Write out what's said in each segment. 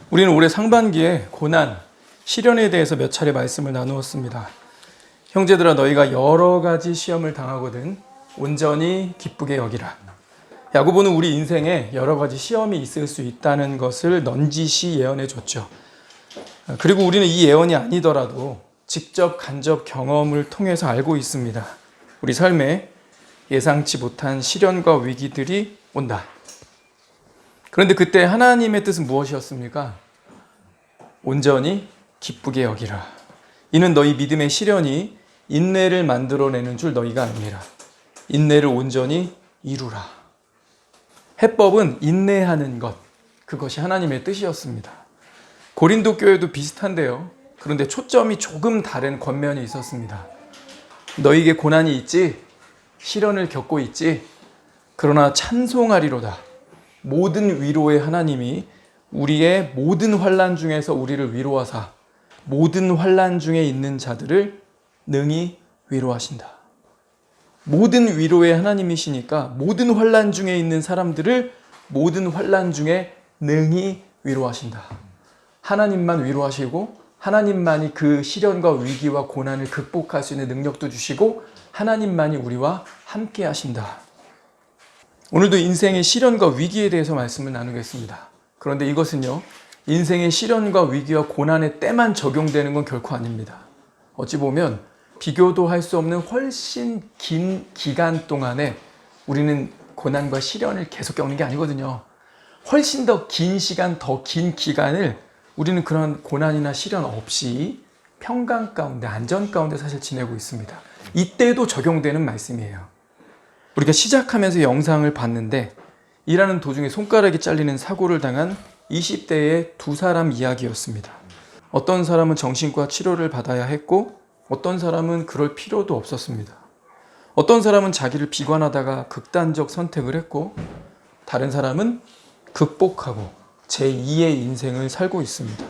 우리는 올해 상반기에 고난, 시련에 대해서 몇 차례 말씀을 나누었습니다. 형제들아, 너희가 여러 가지 시험을 당하거든 온전히 기쁘게 여기라. 야고보는 우리 인생에 여러 가지 시험이 있을 수 있다는 것을 넌지시 예언해 줬죠. 그리고 우리는 이 예언이 아니더라도 직접 간접 경험을 통해서 알고 있습니다. 우리 삶에 예상치 못한 시련과 위기들이 온다. 그런데 그때 하나님의 뜻은 무엇이었습니까? 온전히 기쁘게 여기라. 이는 너희 믿음의 시련이 인내를 만들어내는 줄 너희가 아니라 인내를 온전히 이루라. 해법은 인내하는 것, 그것이 하나님의 뜻이었습니다. 고린도 교회도 비슷한데요. 그런데 초점이 조금 다른 권면이 있었습니다. 너희에게 고난이 있지? 시련을 겪고 있지? 그러나 찬송하리로다. 모든 위로의 하나님이 우리의 모든 환난 중에서 우리를 위로하사 모든 환난 중에 있는 자들을 능히 위로하신다. 모든 위로의 하나님이시니까 모든 환난 중에 있는 사람들을 모든 환난 중에 능히 위로하신다. 하나님만 위로하시고 하나님만이 그 시련과 위기와 고난을 극복할 수 있는 능력도 주시고 하나님만이 우리와 함께 하신다. 오늘도 인생의 시련과 위기에 대해서 말씀을 나누겠습니다. 그런데 이것은요, 인생의 시련과 위기와 고난의 때만 적용되는 건 결코 아닙니다. 어찌 보면 비교도 할 수 없는 훨씬 긴 기간 동안에 우리는 고난과 시련을 계속 겪는 게 아니거든요. 훨씬 더 긴 시간, 더 긴 기간을 우리는 그런 고난이나 시련 없이 평강 가운데, 안전 가운데 사실 지내고 있습니다. 이때도 적용되는 말씀이에요. 우리가 시작하면서 영상을 봤는데 일하는 도중에 손가락이 잘리는 사고를 당한 20대의 두 사람 이야기였습니다. 어떤 사람은 정신과 치료를 받아야 했고 어떤 사람은 그럴 필요도 없었습니다. 어떤 사람은 자기를 비관하다가 극단적 선택을 했고 다른 사람은 극복하고 제2의 인생을 살고 있습니다.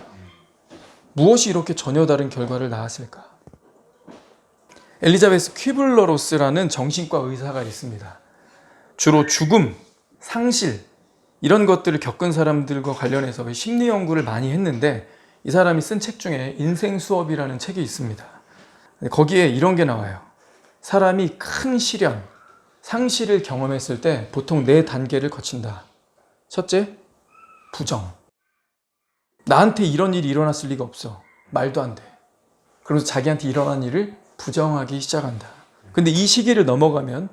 무엇이 이렇게 전혀 다른 결과를 낳았을까? 엘리자베스 퀴블러-로스라는 정신과 의사가 있습니다. 주로 죽음, 상실 이런 것들을 겪은 사람들과 관련해서 심리 연구를 많이 했는데 이 사람이 쓴 책 중에 인생 수업이라는 책이 있습니다. 거기에 이런 게 나와요. 사람이 큰 시련, 상실을 경험했을 때 보통 4단계를 거친다. 첫째, 부정. 나한테 이런 일이 일어났을 리가 없어. 말도 안 돼. 그래서 자기한테 일어난 일을 부정하기 시작한다. 근데 이 시기를 넘어가면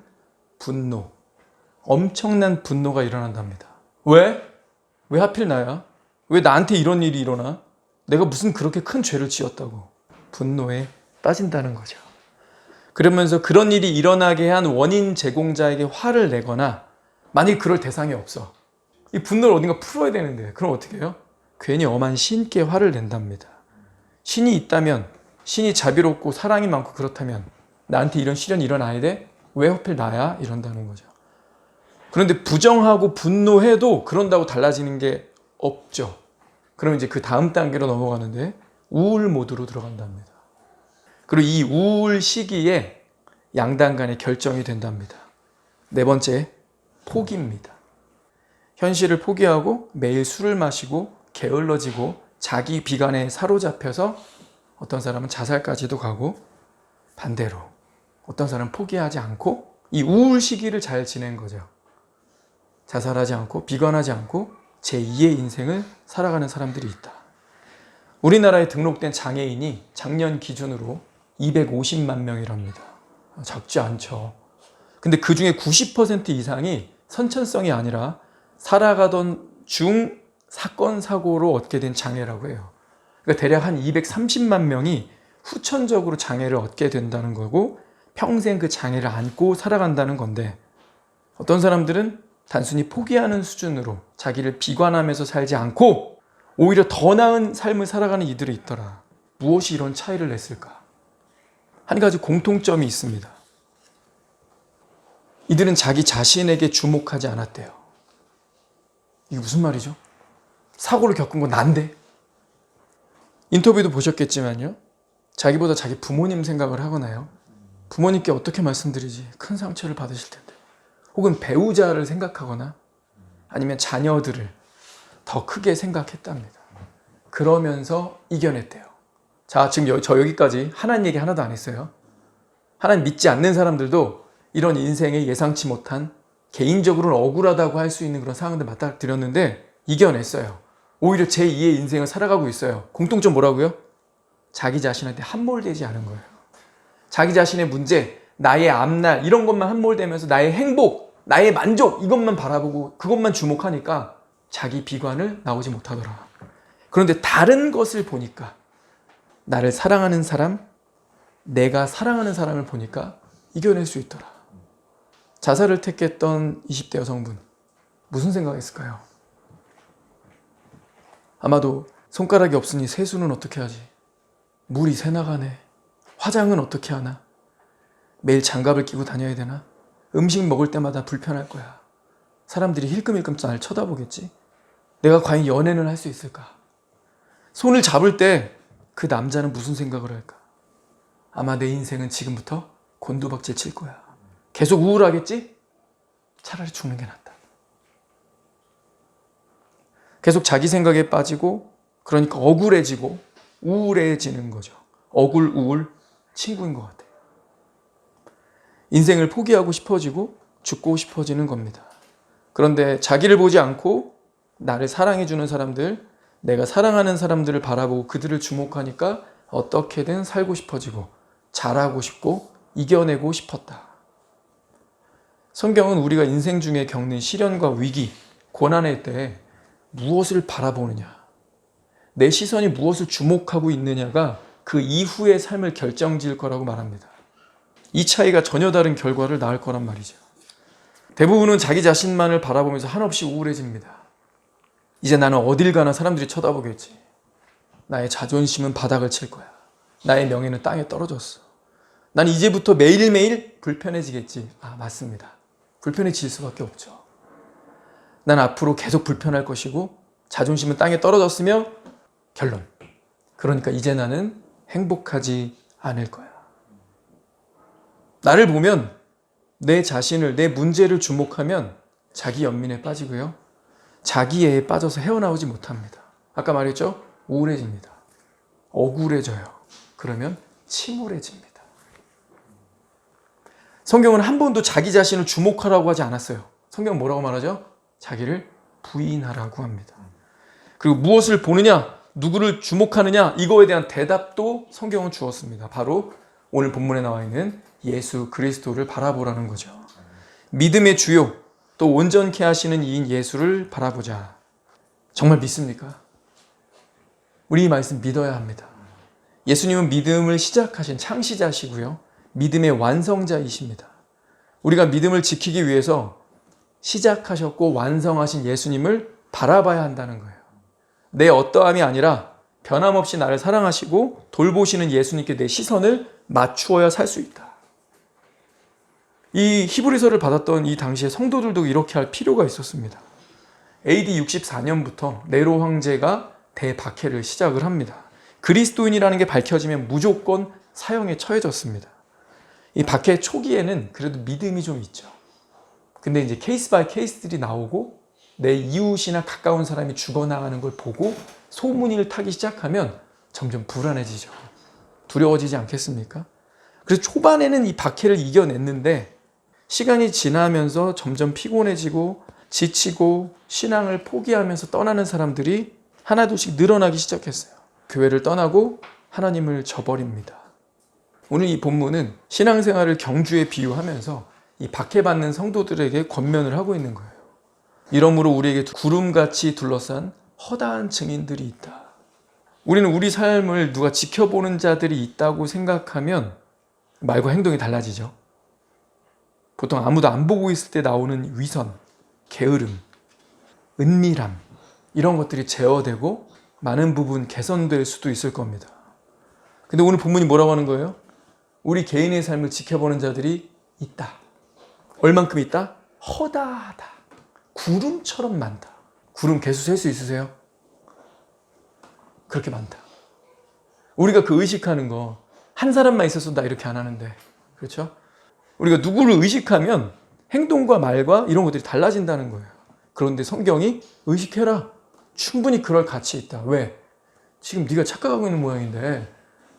분노, 엄청난 분노가 일어난답니다. 왜? 왜 하필 나야? 왜 나한테 이런 일이 일어나? 내가 무슨 그렇게 큰 죄를 지었다고. 분노에 빠진다는 거죠. 그러면서 그런 일이 일어나게 한 원인 제공자에게 화를 내거나 만약에 그럴 대상이 없어. 이 분노를 어딘가 풀어야 되는데 그럼 어떻게 해요? 괜히 엄한 신께 화를 낸답니다. 신이 있다면, 신이 자비롭고 사랑이 많고 그렇다면 나한테 이런 시련이 일어나야 돼? 왜 하필 나야? 이런다는 거죠. 그런데 부정하고 분노해도 그런다고 달라지는 게 없죠. 그럼 이제 그 다음 단계로 넘어가는데 우울 모드로 들어간답니다. 그리고 이 우울 시기에 양당 간의 결정이 된답니다. 4번째, 포기입니다. 현실을 포기하고 매일 술을 마시고 게을러지고 자기 비관에 사로잡혀서 어떤 사람은 자살까지도 가고 반대로 어떤 사람은 포기하지 않고 이 우울 시기를 잘 지낸 거죠. 자살하지 않고 비관하지 않고 제2의 인생을 살아가는 사람들이 있다. 우리나라에 등록된 장애인이 작년 기준으로 250만 명이랍니다. 작지 않죠. 근데 그 중에 90% 이상이 선천성이 아니라 살아가던 중 사건, 사고로 얻게 된 장애라고 해요. 그러니까 대략 한 230만 명이 후천적으로 장애를 얻게 된다는 거고 평생 그 장애를 안고 살아간다는 건데 어떤 사람들은 단순히 포기하는 수준으로 자기를 비관하면서 살지 않고 오히려 더 나은 삶을 살아가는 이들이 있더라. 무엇이 이런 차이를 냈을까? 한 가지 공통점이 있습니다. 이들은 자기 자신에게 주목하지 않았대요. 이게 무슨 말이죠? 사고를 겪은 건 난데? 인터뷰도 보셨겠지만요. 자기보다 자기 부모님 생각을 하거나요. 부모님께 어떻게 말씀드리지? 큰 상처를 받으실 텐데. 혹은 배우자를 생각하거나 아니면 자녀들을 더 크게 생각했답니다. 그러면서 이겨냈대요. 자, 지금 저 여기까지 하나님 얘기 하나도 안 했어요. 하나님 믿지 않는 사람들도 이런 인생에 예상치 못한 개인적으로는 억울하다고 할 수 있는 그런 상황들 맞닥뜨렸는데 이겨냈어요. 오히려 제2의 인생을 살아가고 있어요. 공통점 뭐라고요? 자기 자신한테 함몰되지 않은 거예요. 자기 자신의 문제, 나의 앞날 이런 것만 함몰되면서 나의 행복, 나의 만족 이것만 바라보고 그것만 주목하니까 자기 비관을 나오지 못하더라. 그런데 다른 것을 보니까 나를 사랑하는 사람, 내가 사랑하는 사람을 보니까 이겨낼 수 있더라. 자살을 택했던 20대 여성분 무슨 생각했을까요? 아마도 손가락이 없으니 세수는 어떻게 하지? 물이 새 나가네. 화장은 어떻게 하나? 매일 장갑을 끼고 다녀야 되나? 음식 먹을 때마다 불편할 거야. 사람들이 힐끔힐끔 날 쳐다보겠지? 내가 과연 연애는 할 수 있을까? 손을 잡을 때 그 남자는 무슨 생각을 할까? 아마 내 인생은 지금부터 곤두박질 칠 거야. 계속 우울하겠지? 차라리 죽는 게 낫다. 계속 자기 생각에 빠지고 그러니까 억울해지고 우울해지는 거죠. 억울, 우울, 친구인 것 같아요. 인생을 포기하고 싶어지고 죽고 싶어지는 겁니다. 그런데 자기를 보지 않고 나를 사랑해주는 사람들, 내가 사랑하는 사람들을 바라보고 그들을 주목하니까 어떻게든 살고 싶어지고 잘하고 싶고 이겨내고 싶었다. 성경은 우리가 인생 중에 겪는 시련과 위기, 고난의 때 무엇을 바라보느냐, 내 시선이 무엇을 주목하고 있느냐가 그 이후의 삶을 결정지을 거라고 말합니다. 이 차이가 전혀 다른 결과를 낳을 거란 말이죠. 대부분은 자기 자신만을 바라보면서 한없이 우울해집니다. 이제 나는 어딜 가나 사람들이 쳐다보겠지. 나의 자존심은 바닥을 칠 거야. 나의 명예는 땅에 떨어졌어. 난 이제부터 매일매일 불편해지겠지. 아, 맞습니다. 불편해질 수밖에 없죠. 난 앞으로 계속 불편할 것이고 자존심은 땅에 떨어졌으며 결론. 그러니까 이제 나는 행복하지 않을 거야. 나를 보면 내 자신을, 내 문제를 주목하면 자기 연민에 빠지고요. 자기애에 빠져서 헤어나오지 못합니다. 아까 말했죠? 우울해집니다. 억울해져요. 그러면 침울해집니다. 성경은 한 번도 자기 자신을 주목하라고 하지 않았어요. 성경은 뭐라고 말하죠? 자기를 부인하라고 합니다. 그리고 무엇을 보느냐, 누구를 주목하느냐 이거에 대한 대답도 성경은 주었습니다. 바로 오늘 본문에 나와 있는 예수 그리스도를 바라보라는 거죠. 믿음의 주요 또 온전케 하시는 이인 예수를 바라보자. 정말 믿습니까? 우리 이 말씀 믿어야 합니다. 예수님은 믿음을 시작하신 창시자시고요. 믿음의 완성자이십니다. 우리가 믿음을 지키기 위해서 시작하셨고 완성하신 예수님을 바라봐야 한다는 거예요. 내 어떠함이 아니라 변함없이 나를 사랑하시고 돌보시는 예수님께 내 시선을 맞추어야 살 수 있다. 이 히브리서를 받았던 이 당시의 성도들도 이렇게 할 필요가 있었습니다. AD 64년부터 네로 황제가 대박해를 시작을 합니다. 그리스도인이라는 게 밝혀지면 무조건 사형에 처해졌습니다. 이 박해 초기에는 그래도 믿음이 좀 있죠. 근데 이제 케이스 바이 케이스들이 나오고 내 이웃이나 가까운 사람이 죽어나가는 걸 보고 소문을 타기 시작하면 점점 불안해지죠. 두려워지지 않겠습니까? 그래서 초반에는 이 박해를 이겨냈는데 시간이 지나면서 점점 피곤해지고 지치고 신앙을 포기하면서 떠나는 사람들이 하나둘씩 늘어나기 시작했어요. 교회를 떠나고 하나님을 저버립니다. 오늘 이 본문은 신앙생활을 경주에 비유하면서 이 박해받는 성도들에게 권면을 하고 있는 거예요. 이러므로 우리에게 구름같이 둘러싼 허다한 증인들이 있다. 우리는 우리 삶을 누가 지켜보는 자들이 있다고 생각하면 말과 행동이 달라지죠. 보통 아무도 안 보고 있을 때 나오는 위선, 게으름, 은밀함 이런 것들이 제어되고 많은 부분 개선될 수도 있을 겁니다. 근데 오늘 본문이 뭐라고 하는 거예요? 우리 개인의 삶을 지켜보는 자들이 있다. 얼만큼 있다? 허다하다. 구름처럼 많다. 구름 개수 셀 수 있으세요? 그렇게 많다. 우리가 그 의식하는 거 한 사람만 있어서 나 이렇게 안 하는데, 그렇죠? 우리가 누구를 의식하면 행동과 말과 이런 것들이 달라진다는 거예요. 그런데 성경이 의식해라. 충분히 그럴 가치 있다. 왜? 지금 네가 착각하고 있는 모양인데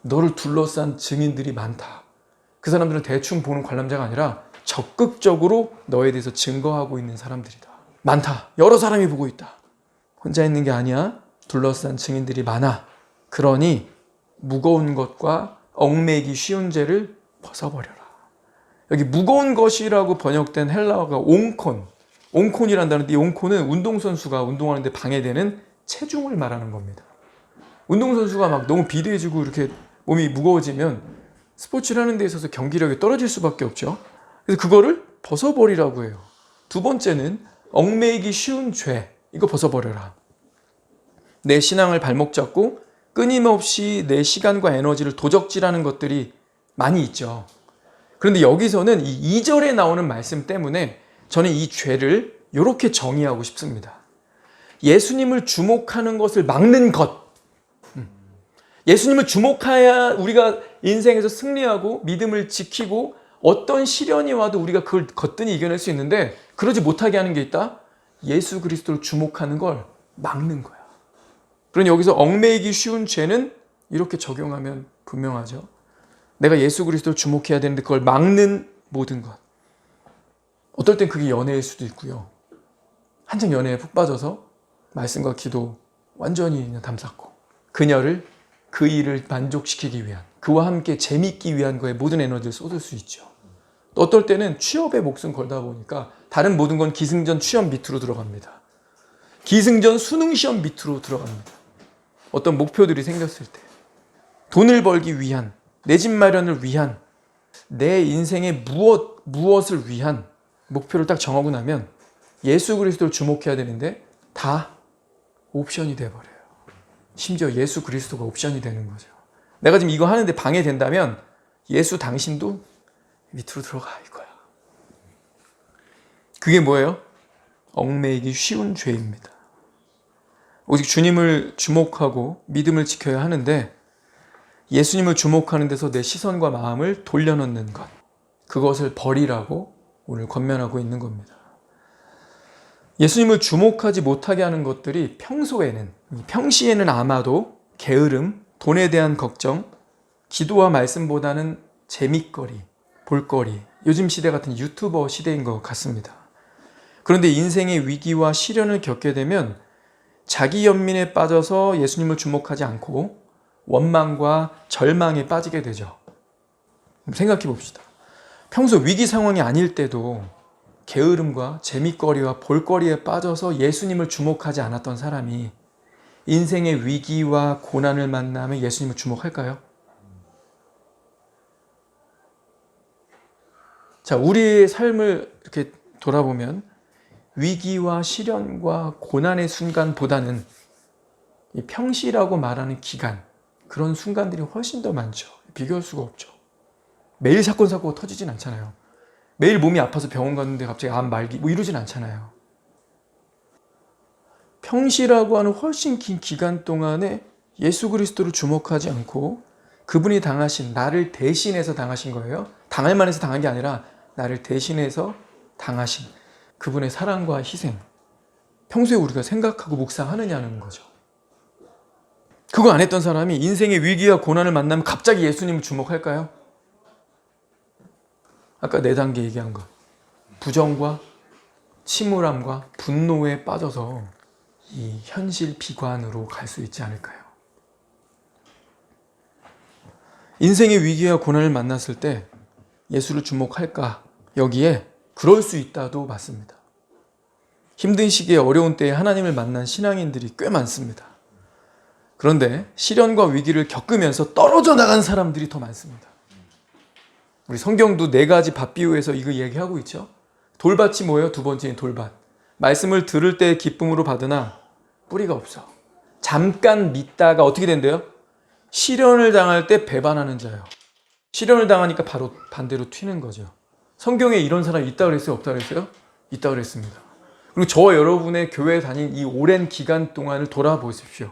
너를 둘러싼 증인들이 많다. 그 사람들은 대충 보는 관람자가 아니라 적극적으로 너에 대해서 증거하고 있는 사람들이다. 많다. 여러 사람이 보고 있다. 혼자 있는 게 아니야. 둘러싼 증인들이 많아. 그러니 무거운 것과 얽매이기 쉬운 죄를 벗어버려라. 여기 무거운 것이라고 번역된 헬라어가 옹콘. 옹콘이란다는데 이 옹콘은 운동선수가 운동하는데 방해되는 체중을 말하는 겁니다. 운동선수가 막 너무 비대해지고 이렇게 몸이 무거워지면 스포츠를 하는 데 있어서 경기력이 떨어질 수밖에 없죠. 그래서 그거를 벗어버리라고 해요. 두 번째는 얽매이기 쉬운 죄. 이거 벗어버려라. 내 신앙을 발목 잡고 끊임없이 내 시간과 에너지를 도적질하는 것들이 많이 있죠. 그런데 여기서는 이 2절에 나오는 말씀 때문에 저는 이 죄를 이렇게 정의하고 싶습니다. 예수님을 주목하는 것을 막는 것. 예수님을 주목해야 우리가 인생에서 승리하고 믿음을 지키고 어떤 시련이 와도 우리가 그걸 거뜬히 이겨낼 수 있는데 그러지 못하게 하는 게 있다? 예수 그리스도를 주목하는 걸 막는 거야. 그러니 여기서 얽매이기 쉬운 죄는 이렇게 적용하면 분명하죠. 내가 예수 그리스도를 주목해야 되는데 그걸 막는 모든 것. 어떨 땐 그게 연애일 수도 있고요. 한창 연애에 푹 빠져서 말씀과 기도 완전히 그냥 담쌓고 그녀를 그 일을 만족시키기 위한 그와 함께 재밌기 위한 거에 모든 에너지를 쏟을 수 있죠. 또 어떨 때는 취업에 목숨 걸다 보니까 다른 모든 건 기승전 취업 밑으로 들어갑니다. 기승전 수능 시험 밑으로 들어갑니다. 어떤 목표들이 생겼을 때 돈을 벌기 위한 내 집 마련을 위한 내 인생의 무엇을 위한 목표를 딱 정하고 나면 예수 그리스도를 주목해야 되는데 다 옵션이 돼버려요. 심지어 예수 그리스도가 옵션이 되는 거죠. 내가 지금 이거 하는데 방해된다면 예수 당신도 밑으로 들어가 이거야. 그게 뭐예요? 얽매이기 쉬운 죄입니다. 오직 주님을 주목하고 믿음을 지켜야 하는데 예수님을 주목하는 데서 내 시선과 마음을 돌려놓는 것. 그것을 버리라고 오늘 권면하고 있는 겁니다. 예수님을 주목하지 못하게 하는 것들이 평시에는 아마도 게으름, 돈에 대한 걱정, 기도와 말씀보다는 재밌거리, 볼거리, 요즘 시대 같은 유튜버 시대인 것 같습니다. 그런데 인생의 위기와 시련을 겪게 되면 자기 연민에 빠져서 예수님을 주목하지 않고 원망과 절망에 빠지게 되죠. 생각해 봅시다. 평소 위기 상황이 아닐 때도 게으름과 재밌거리와 볼거리에 빠져서 예수님을 주목하지 않았던 사람이 인생의 위기와 고난을 만나면 예수님을 주목할까요? 자, 우리의 삶을 이렇게 돌아보면 위기와 시련과 고난의 순간보다는 이 평시라고 말하는 기간, 그런 순간들이 훨씬 더 많죠. 비교할 수가 없죠. 매일 사건가 터지진 않잖아요. 매일 몸이 아파서 병원 갔는데 갑자기 암 말기 이러진 않잖아요. 평시라고 하는 훨씬 긴 기간 동안에 예수 그리스도를 주목하지 않고 그분이 당하신, 나를 대신해서 당하신 거예요. 당할 만해서 당한 게 아니라 나를 대신해서 당하신 그분의 사랑과 희생, 평소에 우리가 생각하고 묵상하느냐는 거죠. 그거 안 했던 사람이 인생의 위기와 고난을 만나면 갑자기 예수님을 주목할까요? 아까 4단계 얘기한 것, 부정과 침울함과 분노에 빠져서 이 현실 비관으로 갈 수 있지 않을까요? 인생의 위기와 고난을 만났을 때 예수를 주목할까? 여기에 그럴 수 있다도 맞습니다. 힘든 시기에 어려운 때에 하나님을 만난 신앙인들이 꽤 많습니다. 그런데 시련과 위기를 겪으면서 떨어져 나간 사람들이 더 많습니다. 우리 성경도 4가지 밭 비유에서 이거 얘기하고 있죠. 돌밭이 뭐예요? 두 번째는 돌밭. 말씀을 들을 때 기쁨으로 받으나 뿌리가 없어. 잠깐 믿다가 어떻게 된대요? 시련을 당할 때 배반하는 자예요. 시련을 당하니까 바로 반대로 튀는 거죠. 성경에 이런 사람이 있다 그랬어요? 없다 그랬어요? 있다 그랬습니다. 그리고 저와 여러분의 교회에 다닌 이 오랜 기간 동안을 돌아보십시오.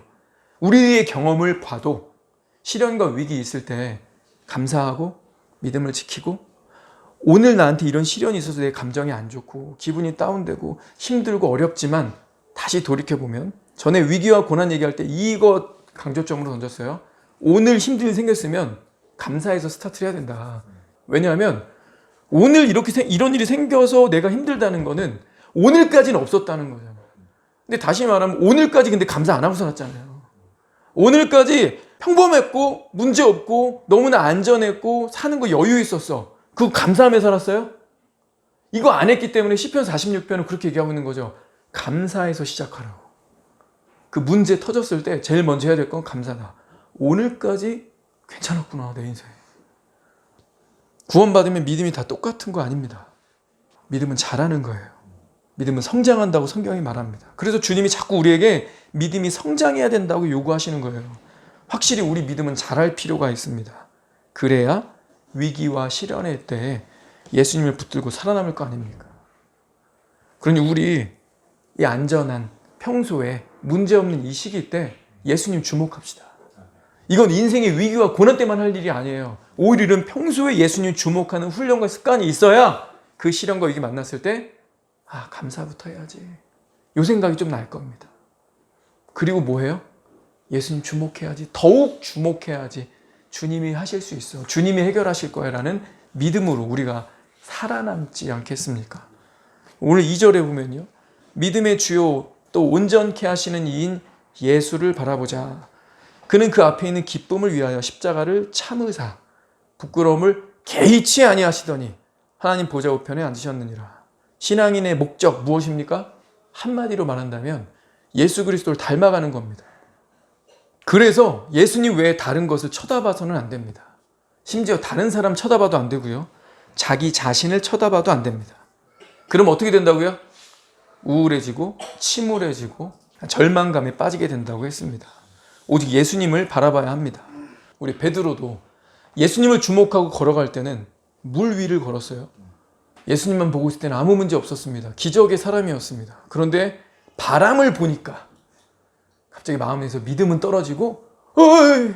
우리의 경험을 봐도 시련과 위기 있을 때 감사하고 믿음을 지키고 오늘 나한테 이런 시련이 있어서 내 감정이 안 좋고 기분이 다운되고 힘들고 어렵지만 다시 돌이켜보면 전에 위기와 고난 얘기할 때 이것 강조점으로 던졌어요. 오늘 힘든 일이 생겼으면 감사해서 스타트를 해야 된다. 왜냐하면 오늘 이런 일이 생겨서 내가 힘들다는 거는 오늘까지는 없었다는 거잖아요. 근데 다시 말하면 오늘까지 근데 감사 안 하고 살았잖아요. 오늘까지 평범했고 문제 없고 너무나 안전했고 사는 거 여유 있었어. 그거 감사하며 살았어요? 이거 안 했기 때문에 시편 46편은 그렇게 얘기하고 있는 거죠. 감사해서 시작하라고. 그 문제 터졌을 때 제일 먼저 해야 될 건 감사다. 오늘까지 괜찮았구나, 내 인생. 구원받으면 믿음이 다 똑같은 거 아닙니다. 믿음은 잘하는 거예요. 믿음은 성장한다고 성경이 말합니다. 그래서 주님이 자꾸 우리에게 믿음이 성장해야 된다고 요구하시는 거예요. 확실히 우리 믿음은 자랄 필요가 있습니다. 그래야 위기와 시련의 때에 예수님을 붙들고 살아남을 거 아닙니까? 그러니 우리 이 안전한 평소에 문제없는 이 시기 때 예수님 주목합시다. 이건 인생의 위기와 고난 때만 할 일이 아니에요. 오히려 이런 평소에 예수님 주목하는 훈련과 습관이 있어야 그 시련과 위기 만났을 때 감사부터 해야지. 요 생각이 좀 날 겁니다. 그리고 뭐해요? 예수님 주목해야지. 더욱 주목해야지. 주님이 하실 수 있어. 주님이 해결하실 거야 라는 믿음으로 우리가 살아남지 않겠습니까? 오늘 2절에 보면요. 믿음의 주요 또 온전케 하시는 이인 예수를 바라보자. 그는 그 앞에 있는 기쁨을 위하여 십자가를 참으사 부끄러움을 개의치 아니하시더니 하나님 보좌 우편에 앉으셨느니라. 신앙인의 목적 무엇입니까? 한마디로 말한다면 예수 그리스도를 닮아가는 겁니다. 그래서 예수님 외에 다른 것을 쳐다봐서는 안 됩니다. 심지어 다른 사람 쳐다봐도 안 되고요. 자기 자신을 쳐다봐도 안 됩니다. 그럼 어떻게 된다고요? 우울해지고 침울해지고 절망감에 빠지게 된다고 했습니다. 오직 예수님을 바라봐야 합니다. 우리 베드로도 예수님을 주목하고 걸어갈 때는 물 위를 걸었어요. 예수님만 보고 있을 때는 아무 문제 없었습니다. 기적의 사람이었습니다. 그런데 바람을 보니까 갑자기 마음에서 믿음은 떨어지고 어이!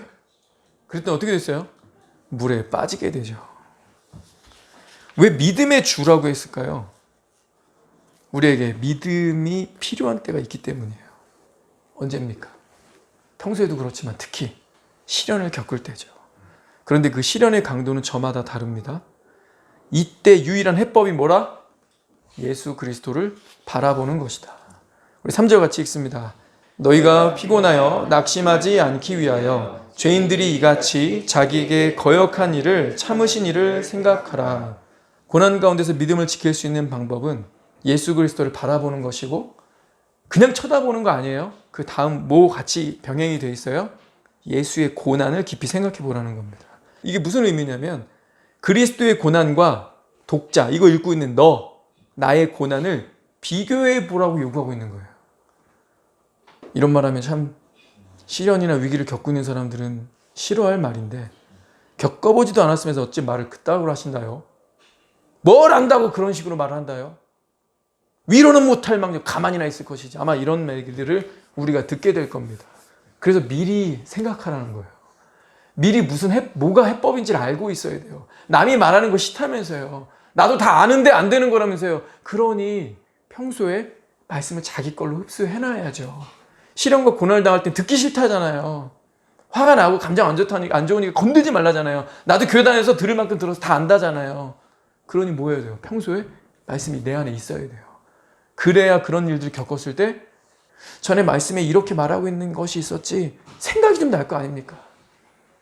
그랬더니 어떻게 됐어요? 물에 빠지게 되죠. 왜 믿음의 주라고 했을까요? 우리에게 믿음이 필요한 때가 있기 때문이에요. 언제입니까? 평소에도 그렇지만 특히 시련을 겪을 때죠. 그런데 그 시련의 강도는 저마다 다릅니다. 이때 유일한 해법이 뭐라? 예수 그리스도를 바라보는 것이다. 우리 3절 같이 읽습니다. 너희가 피곤하여 낙심하지 않기 위하여 죄인들이 이같이 자기에게 거역한 일을 참으신 일을 생각하라. 고난 가운데서 믿음을 지킬 수 있는 방법은 예수 그리스도를 바라보는 것이고 그냥 쳐다보는 거 아니에요. 그 다음 뭐 같이 병행이 되어 있어요? 예수의 고난을 깊이 생각해 보라는 겁니다. 이게 무슨 의미냐면 그리스도의 고난과 독자, 이거 읽고 있는 나의 고난을 비교해 보라고 요구하고 있는 거예요. 이런 말하면 참 시련이나 위기를 겪고 있는 사람들은 싫어할 말인데 겪어보지도 않았으면서 어찌 말을 그따구로 하신다요? 뭘 안다고 그런 식으로 말을 한다요? 위로는 못할 망정 가만히나 있을 것이지. 아마 이런 얘기들을 우리가 듣게 될 겁니다. 그래서 미리 생각하라는 거예요. 미리 뭐가 해법인지를 알고 있어야 돼요. 남이 말하는 거 싫다면서요. 나도 다 아는데 안 되는 거라면서요. 그러니 평소에 말씀을 자기 걸로 흡수해놔야죠. 시련과 고난을 당할 땐 듣기 싫다잖아요. 화가 나고 감정 안 좋으니까 건들지 말라잖아요. 나도 교회 다녀서 들을 만큼 들어서 다 안다잖아요. 그러니 뭐 해야 돼요? 평소에 말씀이 내 안에 있어야 돼요. 그래야 그런 일들을 겪었을 때 전에 말씀에 이렇게 말하고 있는 것이 있었지 생각이 좀 날 거 아닙니까?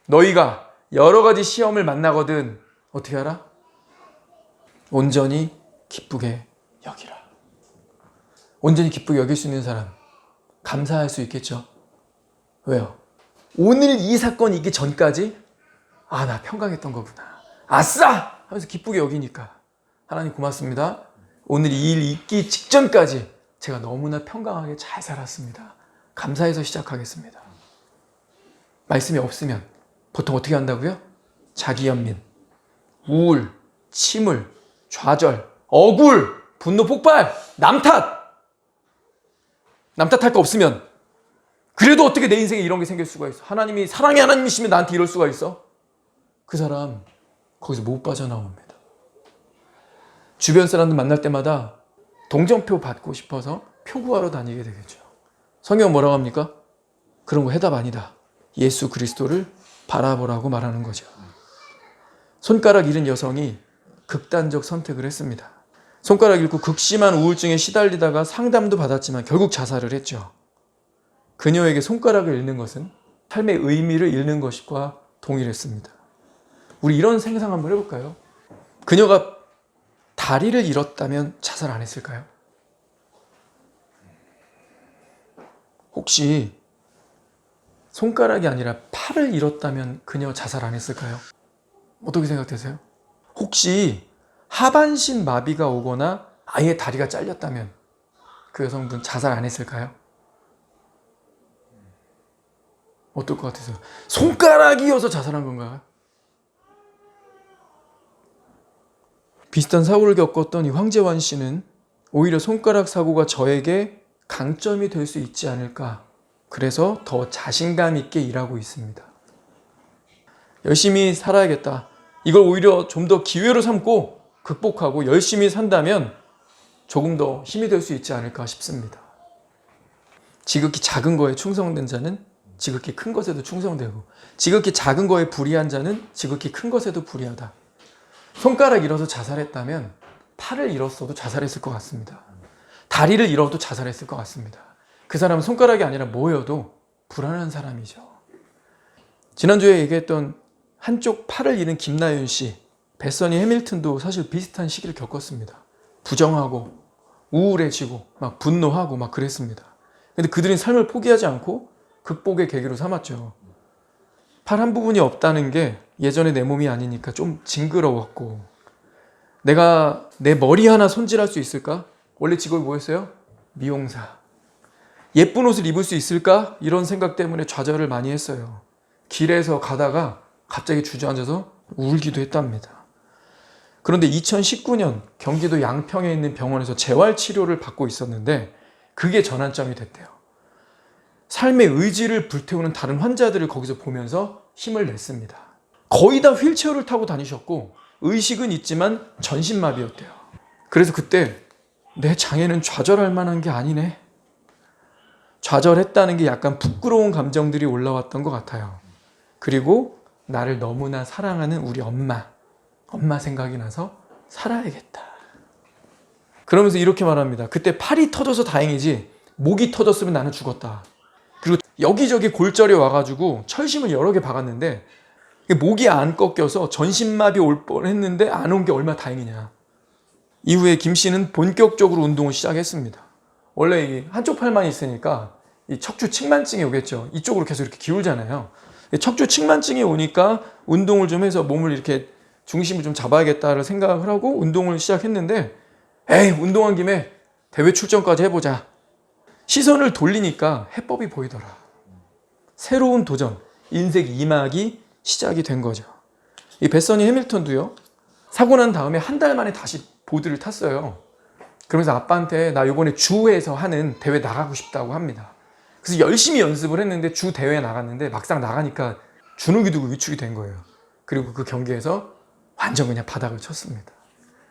너희가 여러 가지 시험을 만나거든 어떻게 하라? 온전히 기쁘게 여기라. 온전히 기쁘게 여길 수 있는 사람 감사할 수 있겠죠? 왜요? 오늘 이 사건이 있기 전까지 나 평강했던 거구나. 아싸! 하면서 기쁘게 여기니까 하나님 고맙습니다. 오늘 이 일 있기 직전까지 제가 너무나 평강하게 잘 살았습니다. 감사해서 시작하겠습니다. 말씀이 없으면 보통 어떻게 한다고요? 자기 연민, 우울, 침울, 좌절, 억울, 분노 폭발, 남 탓할 거 없으면 그래도 어떻게 내 인생에 이런 게 생길 수가 있어? 하나님이 사랑의 하나님이시면 나한테 이럴 수가 있어? 그 사람 거기서 못 빠져나옵니다. 주변 사람들 만날 때마다 동정표 받고 싶어서 표구하러 다니게 되겠죠. 성경은 뭐라고 합니까? 그런 거 해답 아니다. 예수 그리스도를 바라보라고 말하는 거죠. 손가락 잃은 여성이 극단적 선택을 했습니다. 손가락 잃고 극심한 우울증에 시달리다가 상담도 받았지만 결국 자살을 했죠. 그녀에게 손가락을 잃는 것은 삶의 의미를 잃는 것과 동일했습니다. 우리 이런 생각 한번 해볼까요? 그녀가 다리를 잃었다면 자살 안 했을까요? 혹시 손가락이 아니라 팔을 잃었다면 그녀 자살 안 했을까요? 어떻게 생각되세요? 혹시 하반신 마비가 오거나 아예 다리가 잘렸다면 그 여성분 자살 안 했을까요? 어떨 것 같으세요? 손가락이어서 자살한 건가요? 비슷한 사고를 겪었던 이 황재환 씨는 오히려 손가락 사고가 저에게 강점이 될 수 있지 않을까. 그래서 더 자신감 있게 일하고 있습니다. 열심히 살아야겠다. 이걸 오히려 좀 더 기회로 삼고 극복하고 열심히 산다면 조금 더 힘이 될 수 있지 않을까 싶습니다. 지극히 작은 거에 충성된 자는 지극히 큰 것에도 충성되고 지극히 작은 거에 불의한 자는 지극히 큰 것에도 불의하다. 손가락 잃어서 자살했다면 팔을 잃었어도 자살했을 것 같습니다. 다리를 잃어도 자살했을 것 같습니다. 그 사람은 손가락이 아니라 뭐여도 불안한 사람이죠. 지난주에 얘기했던 한쪽 팔을 잃은 김나윤 씨, 베서니 해밀턴도 사실 비슷한 시기를 겪었습니다. 부정하고 우울해지고 막 분노하고 막 그랬습니다. 근데 그들은 삶을 포기하지 않고 극복의 계기로 삼았죠. 팔 한 부분이 없다는 게 예전의 내 몸이 아니니까 좀 징그러웠고 내가 내 머리 하나 손질할 수 있을까? 원래 직업이 뭐였어요? 미용사. 예쁜 옷을 입을 수 있을까? 이런 생각 때문에 좌절을 많이 했어요. 길에서 가다가 갑자기 주저앉아서 울기도 했답니다. 그런데 2019년 경기도 양평에 있는 병원에서 재활치료를 받고 있었는데 그게 전환점이 됐대요. 삶의 의지를 불태우는 다른 환자들을 거기서 보면서 힘을 냈습니다. 거의 다 휠체어를 타고 다니셨고 의식은 있지만 전신마비였대요. 그래서 그때 내 장애는 좌절할 만한 게 아니네. 좌절했다는 게 약간 부끄러운 감정들이 올라왔던 것 같아요. 그리고 나를 너무나 사랑하는 우리 엄마 생각이 나서 살아야겠다. 그러면서 이렇게 말합니다. 그때 팔이 터져서 다행이지 목이 터졌으면 나는 죽었다. 그리고 여기저기 골절이 와가지고 철심을 여러 개 박았는데 목이 안 꺾여서 전신마비 올 뻔했는데 안 온 게 얼마나 다행이냐. 이후에 김 씨는 본격적으로 운동을 시작했습니다. 원래 이 한쪽 팔만 있으니까 이 척추 측만증이 오겠죠. 이쪽으로 계속 이렇게 기울잖아요. 척추 측만증이 오니까 운동을 좀 해서 몸을 이렇게 중심을 좀 잡아야겠다를 생각을 하고 운동을 시작했는데 에이 운동한 김에 대회 출전까지 해보자. 시선을 돌리니까 해법이 보이더라. 새로운 도전, 인생 2막이 시작이 된 거죠. 이 베서니 해밀턴도요. 사고 난 다음에 한 달 만에 다시 보드를 탔어요. 그러면서 아빠한테 나 이번에 주에서 하는 대회 나가고 싶다고 합니다. 그래서 열심히 연습을 했는데 주 대회에 나갔는데 막상 나가니까 주눅이 들고 위축이 된 거예요. 그리고 그 경기에서 완전 그냥 바닥을 쳤습니다.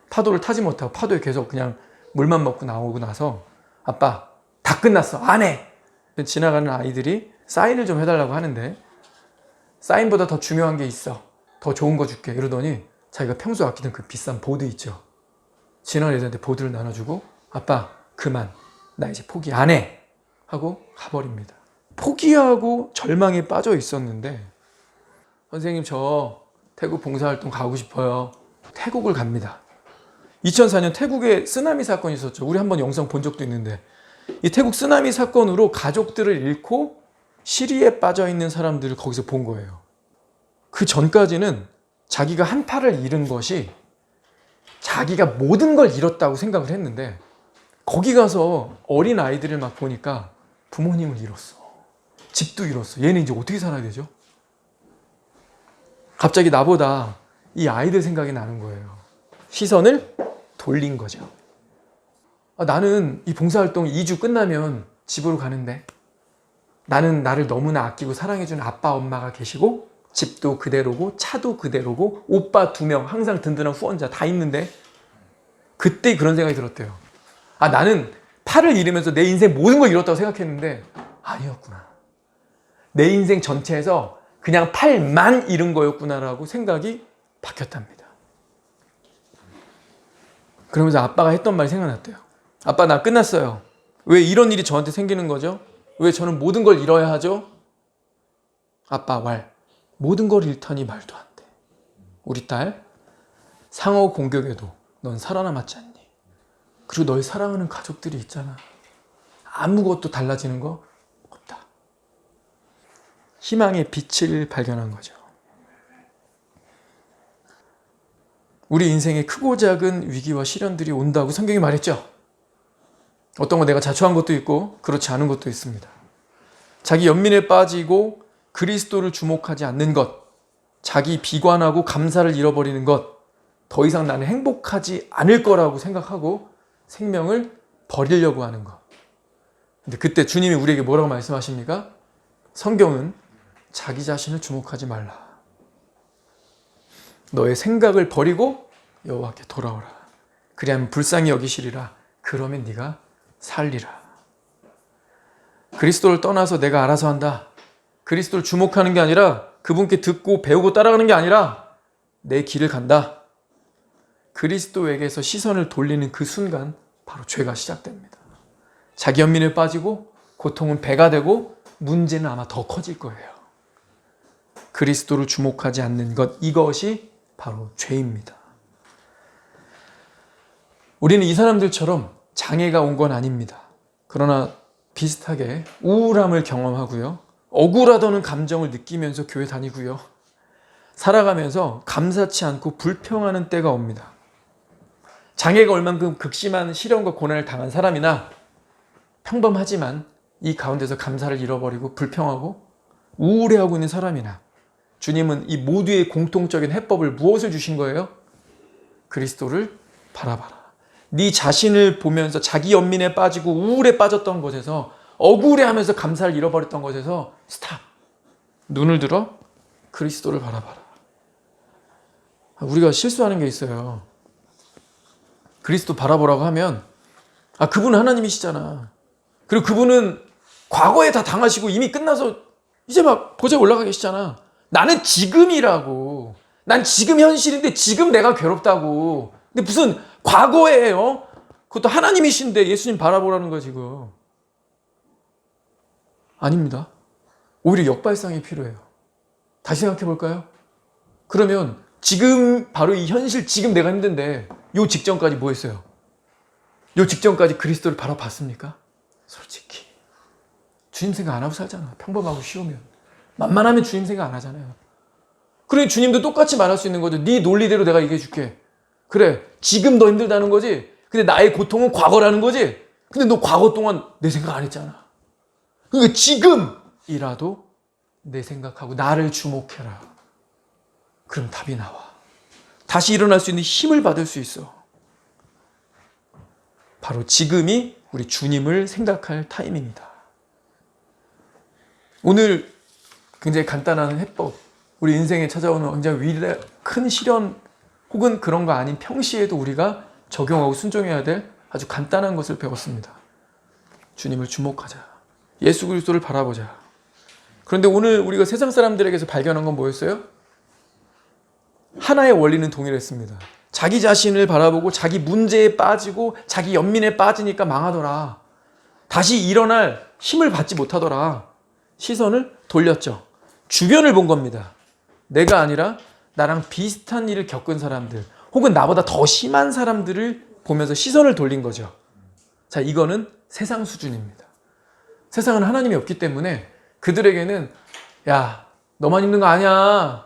파도를 타지 못하고 파도에 계속 그냥 물만 먹고 나오고 나서 아빠 다 끝났어 안 해. 지나가는 아이들이 사인을 좀 해달라고 하는데 사인보다 더 중요한 게 있어. 더 좋은 거 줄게. 이러더니 자기가 평소 아끼던 그 비싼 보드 있죠. 지나간 애들한테 보드를 나눠주고 아빠 그만 나 이제 포기 안 해 하고 가버립니다. 포기하고 절망에 빠져 있었는데 선생님 저 태국 봉사활동 가고 싶어요. 태국을 갑니다. 2004년 태국에 쓰나미 사건이 있었죠. 우리 한번 영상 본 적도 있는데 이 태국 쓰나미 사건으로 가족들을 잃고 시리에 빠져 있는 사람들을 거기서 본 거예요. 그 전까지는 자기가 한 팔을 잃은 것이 자기가 모든 걸 잃었다고 생각을 했는데 거기 가서 어린 아이들을 막 보니까 부모님을 잃었어. 집도 잃었어. 얘는 이제 어떻게 살아야 되죠? 갑자기 나보다 이 아이들 생각이 나는 거예요. 시선을 돌린 거죠. 나는 이 봉사활동 2주 끝나면 집으로 가는데 나는 나를 너무나 아끼고 사랑해주는 아빠 엄마가 계시고 집도 그대로고 차도 그대로고 오빠 2명 항상 든든한 후원자 다 있는데 그때 그런 생각이 들었대요. 나는 팔을 잃으면서 내 인생 모든 걸 잃었다고 생각했는데 아니었구나. 내 인생 전체에서 그냥 8만 잃은 거였구나라고 생각이 바뀌었답니다. 그러면서 아빠가 했던 말이 생각났대요. 아빠, 나 끝났어요. 왜 이런 일이 저한테 생기는 거죠? 왜 저는 모든 걸 잃어야 하죠? 아빠 말, 모든 걸 잃다니 말도 안 돼. 우리 딸, 상어 공격에도 넌 살아남았지 않니? 그리고 널 사랑하는 가족들이 있잖아. 아무것도 달라지는 거 없다. 희망의 빛을 발견한 거죠. 우리 인생에 크고 작은 위기와 시련들이 온다고 성경이 말했죠. 어떤 건 내가 자초한 것도 있고 그렇지 않은 것도 있습니다. 자기 연민에 빠지고 그리스도를 주목하지 않는 것, 자기 비관하고 감사를 잃어버리는 것, 더 이상 나는 행복하지 않을 거라고 생각하고 생명을 버리려고 하는 것. 근데 그때 주님이 우리에게 뭐라고 말씀하십니까? 성경은 자기 자신을 주목하지 말라. 너의 생각을 버리고 여호와께 돌아오라. 그리하면 불쌍히 여기시리라. 그러면 네가 살리라. 그리스도를 떠나서 내가 알아서 한다. 그리스도를 주목하는 게 아니라 그분께 듣고 배우고 따라가는 게 아니라 내 길을 간다. 그리스도에게서 시선을 돌리는 그 순간 바로 죄가 시작됩니다. 자기 연민에 빠지고 고통은 배가 되고 문제는 아마 더 커질 거예요. 그리스도를 주목하지 않는 것, 이것이 바로 죄입니다. 우리는 이 사람들처럼 장애가 온 건 아닙니다. 그러나 비슷하게 우울함을 경험하고요. 억울하다는 감정을 느끼면서 교회 다니고요. 살아가면서 감사치 않고 불평하는 때가 옵니다. 장애가 얼만큼 극심한 시련과 고난을 당한 사람이나 평범하지만 이 가운데서 감사를 잃어버리고 불평하고 우울해하고 있는 사람이나 주님은 이 모두의 공통적인 해법을 무엇을 주신 거예요? 그리스도를 바라봐라. 네 자신을 보면서 자기 연민에 빠지고 우울에 빠졌던 곳에서 억울해하면서 감사를 잃어버렸던 곳에서 스탑. 눈을 들어 그리스도를 바라봐라. 우리가 실수하는 게 있어요. 그리스도 바라보라고 하면 그분은 하나님이시잖아. 그리고 그분은 과거에 다 당하시고 이미 끝나서 이제 막 보좌에 올라가 계시잖아. 나는 지금이라고. 난 지금 현실인데 지금 내가 괴롭다고. 근데 무슨 과거예요? 그것도 하나님이신데 예수님 바라보라는 거야 지금. 아닙니다. 오히려 역발상이 필요해요. 다시 생각해 볼까요? 그러면 지금 바로 이 현실 지금 내가 힘든데 요 직전까지 뭐 했어요? 요 직전까지 그리스도를 바라봤습니까? 솔직히 주님 생각 안 하고 살잖아. 평범하고 쉬우면. 만만하면 주님 생각 안 하잖아요. 그래 주님도 똑같이 말할 수 있는 거죠. 네 논리대로 내가 얘기해 줄게. 그래 지금 너 힘들다는 거지. 근데 나의 고통은 과거라는 거지. 근데 너 과거 동안 내 생각 안 했잖아. 그러니까 지금이라도 내 생각하고 나를 주목해라. 그럼 답이 나와. 다시 일어날 수 있는 힘을 받을 수 있어. 바로 지금이 우리 주님을 생각할 타임입니다. 오늘 굉장히 간단한 해법, 우리 인생에 찾아오는 굉장히 큰 시련 혹은 그런 거 아닌 평시에도 우리가 적용하고 순종해야 될 아주 간단한 것을 배웠습니다. 주님을 주목하자. 예수 그리스도를 바라보자. 그런데 오늘 우리가 세상 사람들에게서 발견한 건 뭐였어요? 하나의 원리는 동일했습니다. 자기 자신을 바라보고 자기 문제에 빠지고 자기 연민에 빠지니까 망하더라. 다시 일어날 힘을 받지 못하더라. 시선을 돌렸죠. 주변을 본 겁니다. 내가 아니라 나랑 비슷한 일을 겪은 사람들 혹은 나보다 더 심한 사람들을 보면서 시선을 돌린 거죠. 자, 이거는 세상 수준입니다. 세상은 하나님이 없기 때문에 그들에게는 야, 너만 힘든 거 아니야.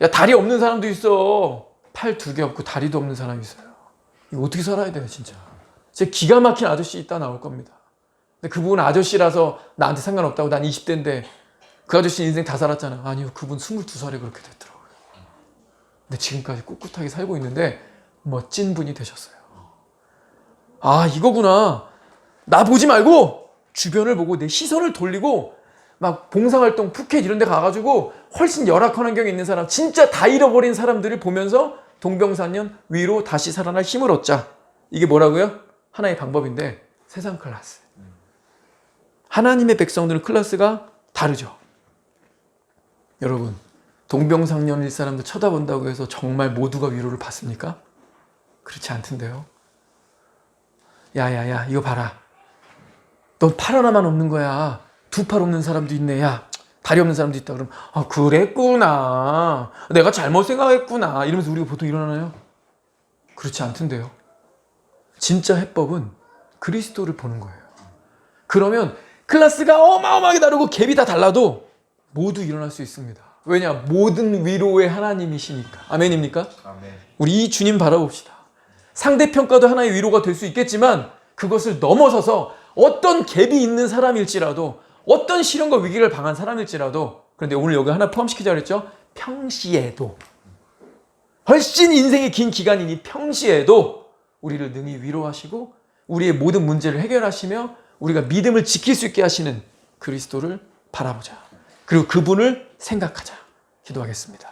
야, 다리 없는 사람도 있어. 팔 2개 없고 다리도 없는 사람이 있어요. 이거 어떻게 살아야 돼요, 진짜. 진짜 기가 막힌 아저씨 이따 나올 겁니다. 근데 그분은 아저씨라서 나한테 상관없다고. 난 20대인데 그 아저씨 인생 다 살았잖아. 아니요, 그분 22살에 그렇게 됐더라고요. 근데 지금까지 꿋꿋하게 살고 있는데 멋진 분이 되셨어요. 아, 이거구나. 나 보지 말고 주변을 보고 내 시선을 돌리고 막 봉사활동 푸켓 이런 데 가가지고 훨씬 열악한 환경에 있는 사람, 진짜 다 잃어버린 사람들을 보면서 동병상련 위로 다시 살아날 힘을 얻자. 이게 뭐라고요? 하나의 방법인데 세상 클래스. 하나님의 백성들은 클래스가 다르죠. 여러분, 동병상련일 사람들 쳐다본다고 해서 정말 모두가 위로를 받습니까? 그렇지 않던데요. 야야야, 이거 봐라. 넌 팔 하나만 없는 거야. 두 팔 없는 사람도 있네. 야, 다리 없는 사람도 있다. 그럼 아, 그랬구나. 내가 잘못 생각했구나. 이러면서 우리가 보통 일어나나요? 그렇지 않던데요. 진짜 해법은 그리스도를 보는 거예요. 그러면 클래스가 어마어마하게 다르고 갭이 다 달라도 모두 일어날 수 있습니다. 왜냐? 모든 위로의 하나님이시니까. 아멘입니까? 아멘. 우리 이 주님 바라봅시다. 상대평가도 하나의 위로가 될 수 있겠지만 그것을 넘어서서 어떤 갭이 있는 사람일지라도 어떤 시련과 위기를 당한 사람일지라도, 그런데 오늘 여기 하나 포함시키자 그랬죠? 평시에도, 훨씬 인생이 긴 기간이니 평시에도 우리를 능히 위로하시고 우리의 모든 문제를 해결하시며 우리가 믿음을 지킬 수 있게 하시는 그리스도를 바라보자. 그리고 그분을 생각하자. 기도하겠습니다.